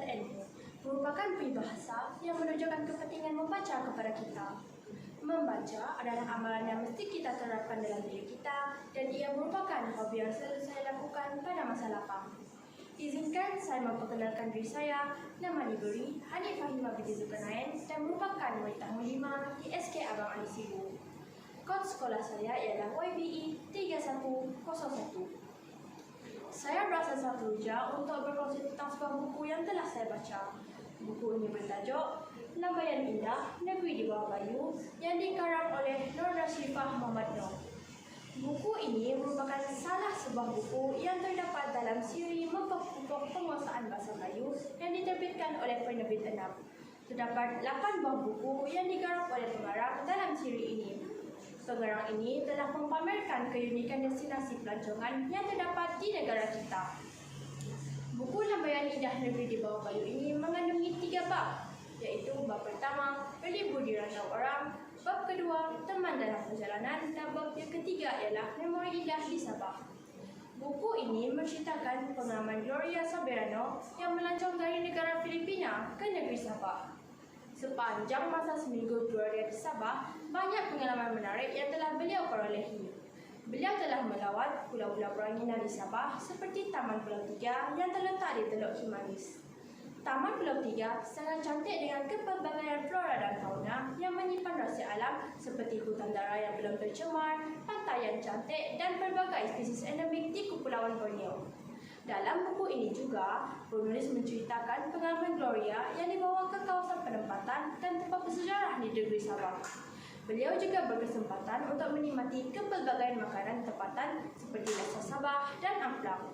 LNU merupakan peribahasa yang menunjukkan kepentingan membaca kepada kita. Membaca adalah amalan yang mesti kita terapkan dalam diri kita dan ia merupakan hobi yang selalu saya lakukan pada masa lapang. Izinkan saya memperkenalkan diri saya. Nama diberi Hanif Fahimah binti Zulkarnain dan merupakan murid tahun 5 di SK Abang Ali Sibu. Kod sekolah saya ialah YBE 3101. Saya berasa sangat teruja untuk berkongsi tentang sebuah buku yang telah saya baca. Buku ini bertajuk Lambayan Indah Negeri di Bawah Bayu yang dikarang oleh Nur Nasifah Muhammad Noor. Buku ini merupakan salah sebuah buku yang terdapat dalam siri Mempelopori Penguasaan Bahasa Melayu yang diterbitkan oleh penerbit Enam. Terdapat 8 buah buku yang digarap oleh pengarang dalam siri ini. Pengarang ini telah mempamerkan keunikan destinasi pelancongan yang terdapat di negara kita. Buku Lambayan Indah Negeri di Bawah Bayu ini mengandungi 3 bab, iaitu bab pertama, berlibur di rantau orang, bab kedua, teman dalam perjalanan, dan bab yang ketiga ialah memori indah di Sabah. Buku ini menceritakan pengalaman Gloria Soberano yang melancong dari negara Filipina ke negeri Sabah. Sepanjang masa seminggu Gloria di Sabah, banyak pengalaman menarik yang telah beliau perolehi. Beliau telah melawat pulau-pulau beranginan di Sabah seperti Taman Pulau Tiga yang terletak di Teluk Kimanis. Taman Pulau Tiga sangat cantik dengan kepelbagaian flora dan fauna yang menyimpan rahsia alam seperti hutan dara yang belum tercemar, pantai yang cantik dan pelbagai spesies endemik di Kepulauan Borneo. Dalam buku ini juga, penulis menceritakan pengalaman Gloria yang dibawa ke kawasan penempatan dan tempat bersejarah di negeri Sabah. Beliau juga berkesempatan untuk menikmati kepelbagaian makanan tempatan seperti laksa Sabah dan amplang.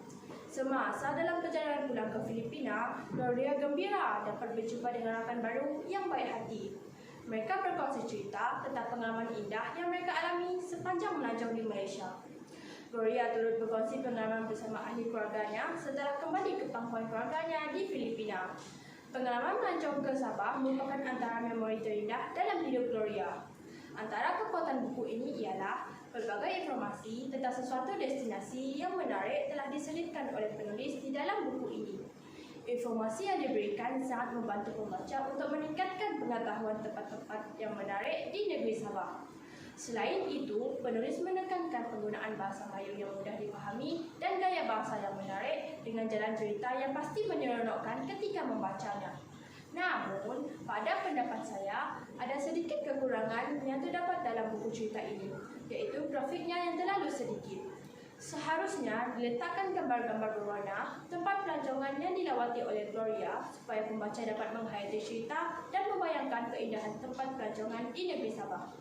Semasa dalam perjalanan pulang ke Filipina, Gloria gembira dapat berjumpa dengan rakan baru yang baik hati. Mereka berkongsi cerita tentang pengalaman indah yang mereka alami sepanjang melancong di Malaysia. Gloria turut berkongsi pengalaman bersama ahli keluarganya setelah kembali ke pangkuan keluarganya di Filipina. Pengalaman melancong ke Sabah merupakan antara memori terindah dalam hidup Gloria. Antara kekuatan buku ini ialah pelbagai informasi tentang sesuatu destinasi yang menarik telah diselipkan oleh penulis di dalam buku ini. Informasi yang diberikan sangat membantu pembaca untuk meningkatkan pengetahuan tempat-tempat yang menarik di negeri Sabah. Selain itu, penulis menekankan penggunaan bahasa Melayu yang mudah dipahami dan gaya bahasa yang menarik dengan jalan cerita yang pasti menyeronokkan ketika membacanya. Namun, pada pendapat saya, ada sedikit kekurangan yang terdapat dalam buku cerita ini, iaitu grafiknya yang terlalu sedikit. Seharusnya diletakkan gambar-gambar berwarna tempat pelancongan yang dilawati oleh Gloria supaya pembaca dapat menghayati cerita dan membayangkan keindahan tempat pelancongan di negeri Sabah.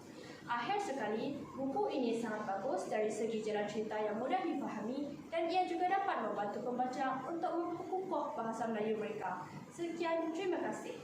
Akhir sekali, buku ini sangat bagus dari segi jalan cerita yang mudah difahami dan ia juga dapat membantu pembaca untuk memperkukuh bahasa Melayu mereka. Sekian, terima kasih.